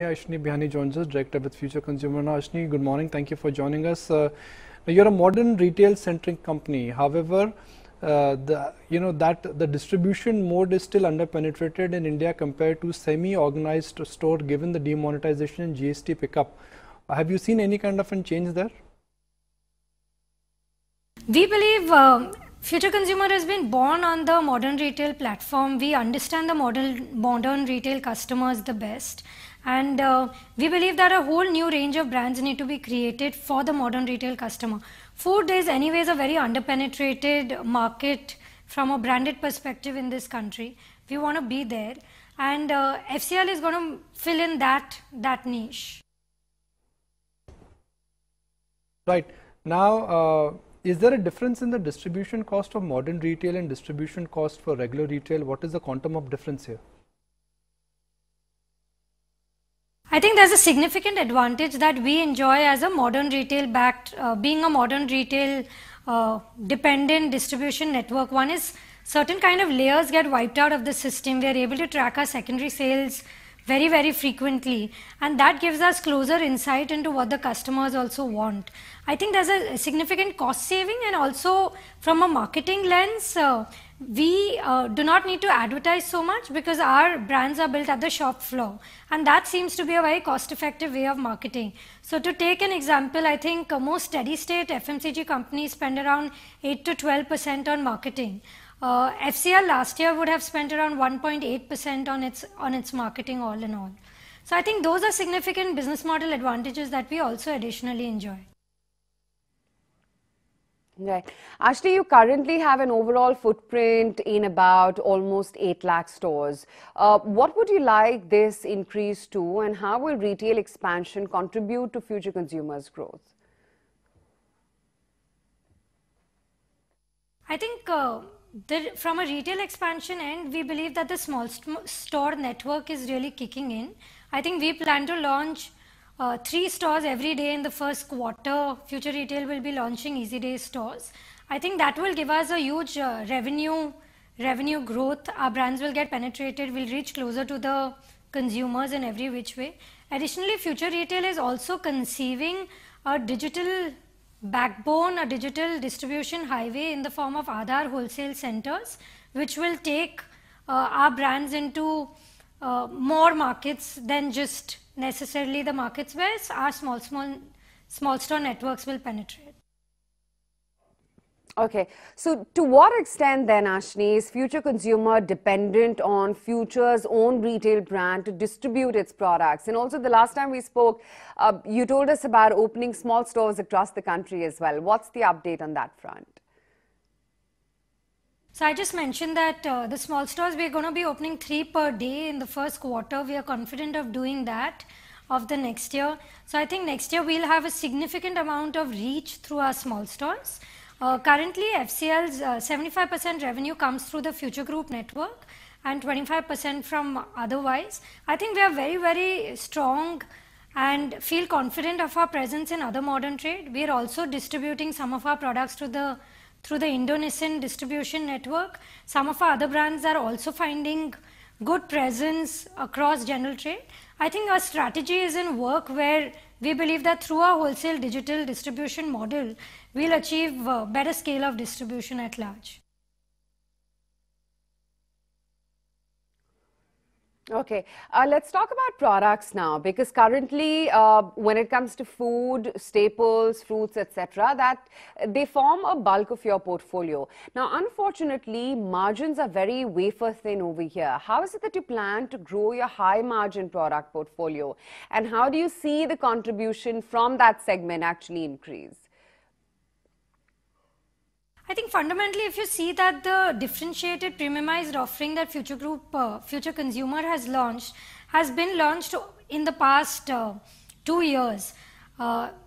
Ashni Bihani joins us, Director with Future Consumer. Now, Ashni, good morning. Thank you for joining us. You're a modern retail-centric company. However, the distribution mode is still under-penetrated in India compared to semi-organized store, given the demonetization and GST pickup. Have you seen any kind of a change there? We believe Future Consumer has been born on the modern retail platform. We understand the modern retail customers the best. And we believe that a whole new range of brands need to be created for the modern retail customer. Food is anyways a very underpenetrated market from a branded perspective in this country. We want to be there. And FCL is going to fill in that niche. Right. Now, is there a difference in the distribution cost of modern retail and distribution cost for regular retail? What is the quantum of difference here? I think there's a significant advantage that we enjoy as a modern retail backed, being a modern retail dependent distribution network. One is certain kind of layers get wiped out of the system. We are able to track our secondary sales very, very frequently, and that gives us closer insight into what the customers also want. I think there's a significant cost saving, and also from a marketing lens, we do not need to advertise so much because our brands are built at the shop floor, and that seems to be a very cost-effective way of marketing. So to take an example, I think most steady-state FMCG companies spend around 8 to 12% on marketing. FCL last year would have spent around 1.8% on its marketing all in all. So I think those are significant business model advantages that we also additionally enjoy. Right. Ashni, you currently have an overall footprint in about almost 8 lakh stores. What would you like this increase to, and how will retail expansion contribute to Future Consumers' growth? I think from a retail expansion end, we believe that the small store network is really kicking in. I think we plan to launch 3 stores every day in the first quarter. Future Retail will be launching Easy Days stores. I think that will give us a huge revenue growth. Our brands will get penetrated, will reach closer to the consumers in every which way. Additionally, Future Retail is also conceiving a digital backbone, a digital distribution highway in the form of Aadhaar wholesale centers, which will take our brands into more markets than just necessarily the markets where our small store networks will penetrate. Okay, so to what extent then, Ashni, is Future Consumer dependent on Future's own retail brand to distribute its products? And also the last time we spoke, you told us about opening small stores across the country as well. What's the update on that front? So I just mentioned that the small stores, we're going to be opening 3 per day in the first quarter. We are confident of doing that of the next year. So I think next year we'll have a significant amount of reach through our small stores. Currently, FCL's 75% revenue comes through the Future Group network and 25% from otherwise. I think we are very, very strong and feel confident of our presence in other modern trade. We are also distributing some of our products through the Indonesian distribution network. Some of our other brands are also finding good presence across general trade. I think our strategy is in work where we believe that through our wholesale digital distribution model, we'll achieve better scale of distribution at large. Okay, let's talk about products now, because currently when it comes to food, staples, fruits, etc., that they form a bulk of your portfolio. Now, unfortunately, margins are very wafer thin over here. How is it that you plan to grow your high margin product portfolio, and how do you see the contribution from that segment actually increase? I think fundamentally, if you see that the differentiated premiumized offering that Future Consumer has been launched in the past 2 years.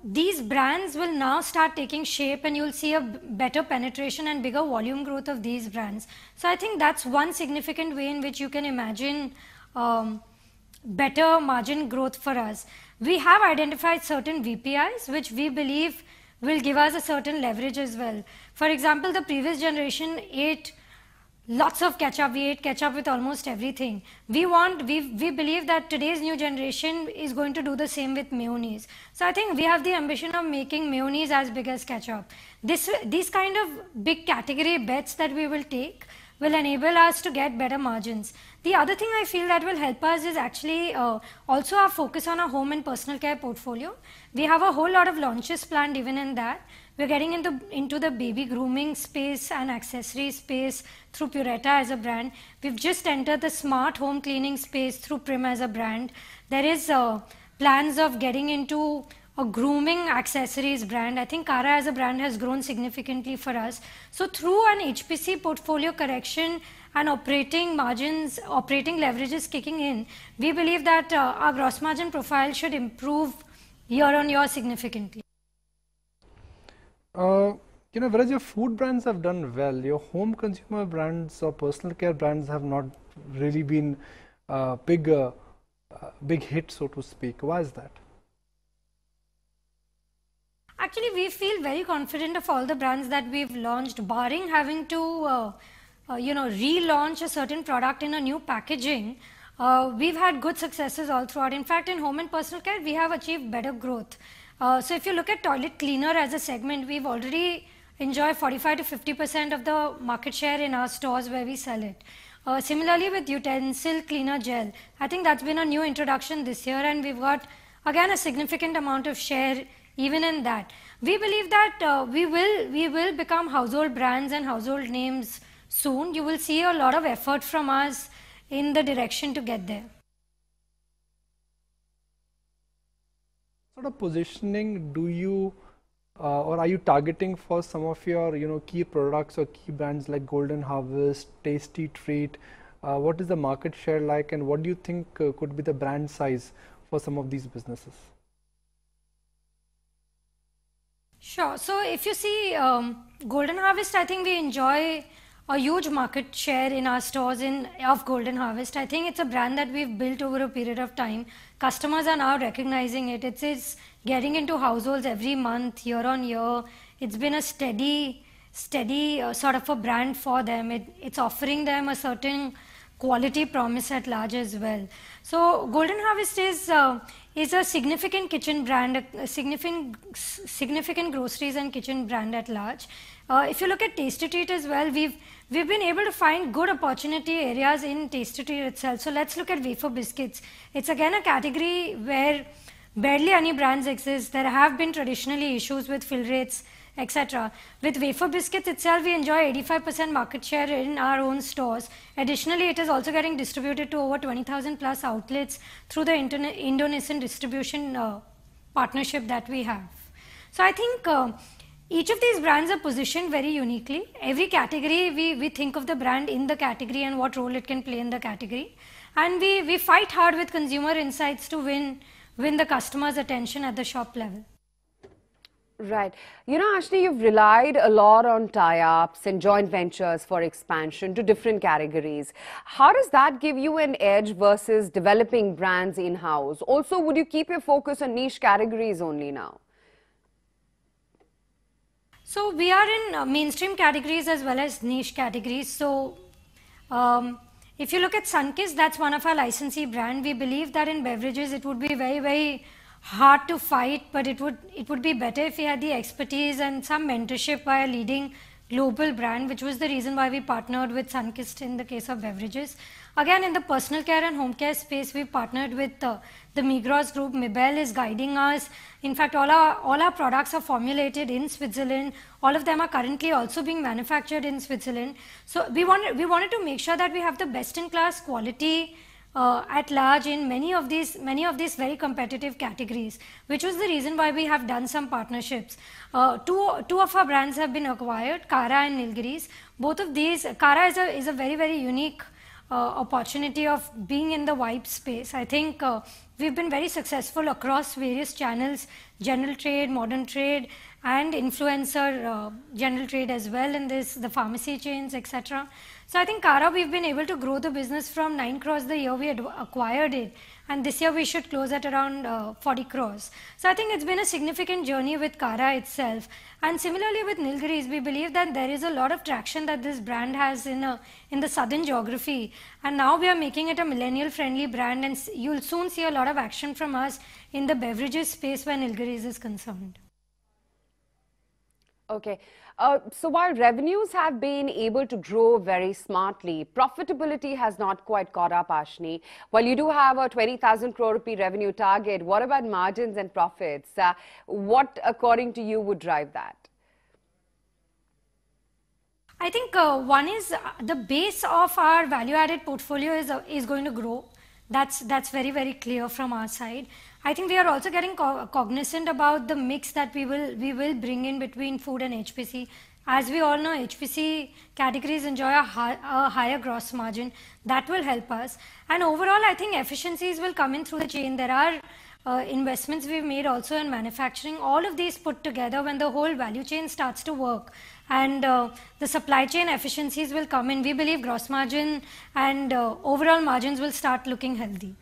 These brands will now start taking shape, and you'll see a better penetration and bigger volume growth of these brands. So I think that's one significant way in which you can imagine better margin growth for us. We have identified certain VPIs which we believe will give us a certain leverage as well. For example, the previous generation 8 lots of ketchup. We ate ketchup with almost everything. We believe that today's new generation is going to do the same with mayonnaise. So I think we have the ambition of making mayonnaise as big as ketchup. These kind of big category bets that we will take will enable us to get better margins. The other thing I feel that will help us is actually also our focus on our home and personal care portfolio. We have a whole lot of launches planned even in that. We're getting into the baby grooming space and accessory space through Puretta as a brand. We've just entered the smart home cleaning space through Prim as a brand. There is plans of getting into a grooming accessories brand. I think Kara as a brand has grown significantly for us. So through an HPC portfolio correction and operating margins, operating leverages kicking in, we believe that our gross margin profile should improve year on year significantly. Whereas your food brands have done well, your home consumer brands or personal care brands have not really been big hit, so to speak. Why is that? Actually, we feel very confident of all the brands that we've launched, barring having to, relaunch a certain product in a new packaging. We've had good successes all throughout. In fact, in home and personal care, we have achieved better growth. So if you look at toilet cleaner as a segment, we've already enjoyed 45 to 50% of the market share in our stores where we sell it. Similarly with utensil cleaner gel, I think that's been a new introduction this year, and we've got again a significant amount of share even in that. We believe that we will become household brands and household names soon. You will see a lot of effort from us in the direction to get there. What sort of positioning do you or are you targeting for some of your key products or key brands like Golden Harvest, Tasty Treat? What is the market share like, and what do you think could be the brand size for some of these businesses? Sure. So if you see Golden Harvest, I think we enjoy a huge market share in our stores of Golden Harvest. I think it's a brand that we've built over a period of time. Customers are now recognizing it. It's getting into households every month, year on year. It's been a steady sort of a brand for them. It's offering them a certain quality promise at large as well. So Golden Harvest is a significant kitchen brand, a significant groceries and kitchen brand at large. If you look at Tasty Treat as well, we've been able to find good opportunity areas in Tasty Treat itself. So let's look at wafer biscuits. It's again a category where barely any brands exist. There have been traditionally issues with fill rates, etc. With wafer biscuits itself, we enjoy 85% market share in our own stores. Additionally, it is also getting distributed to over 20,000 plus outlets through the Indonesian distribution partnership that we have. So I think each of these brands are positioned very uniquely. Every category, we think of the brand in the category and what role it can play in the category. And we fight hard with consumer insights to win the customer's attention at the shop level. Right. Ashni, you've relied a lot on tie-ups and joint ventures for expansion to different categories. How does that give you an edge versus developing brands in-house? Also, would you keep your focus on niche categories only now? So we are in mainstream categories as well as niche categories. So if you look at Sunkist, that's one of our licensee brand. We believe that in beverages it would be very, very hard to fight, but it would be better if we had the expertise and some mentorship by a leading global brand, which was the reason why we partnered with Sunkist in the case of beverages. Again, in the personal care and home care space, we partnered with the Migros group. Mibel is guiding us. In fact, all our products are formulated in Switzerland. All of them are currently also being manufactured in Switzerland. So we wanted to make sure that we have the best-in-class quality at large in many of these very competitive categories, which was the reason why we have done some partnerships. Two of our brands have been acquired, Kara and Nilgiris. Both of these, Kara is a very, very unique opportunity of being in the wipe space. I think we've been very successful across various channels, general trade, modern trade, and influencer general trade as well in the pharmacy chains, etc. So I think Kara, we've been able to grow the business from 9 crores the year we had acquired it, and this year we should close at around 40 crores. So I think it's been a significant journey with Kara itself, and similarly with Nilgiris, we believe that there is a lot of traction that this brand has in the southern geography, and now we are making it a millennial friendly brand, and you'll soon see a lot of action from us in the beverages space where Nilgiris is concerned. Okay. So while revenues have been able to grow very smartly, profitability has not quite caught up, Aashni. While you do have a 20,000 crore rupee revenue target, what about margins and profits? What, according to you, would drive that? I think one is the base of our value-added portfolio is going to grow. That's very, very clear from our side. I think we are also getting cognizant about the mix that we will bring in between food and HPC. As we all know, HPC categories enjoy a higher gross margin. That will help us. And overall, I think efficiencies will come in through the chain. There are investments we've made also in manufacturing. All of these put together, when the whole value chain starts to work and the supply chain efficiencies will come in, we believe gross margin and overall margins will start looking healthy.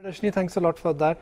Rashni, thanks a lot for that.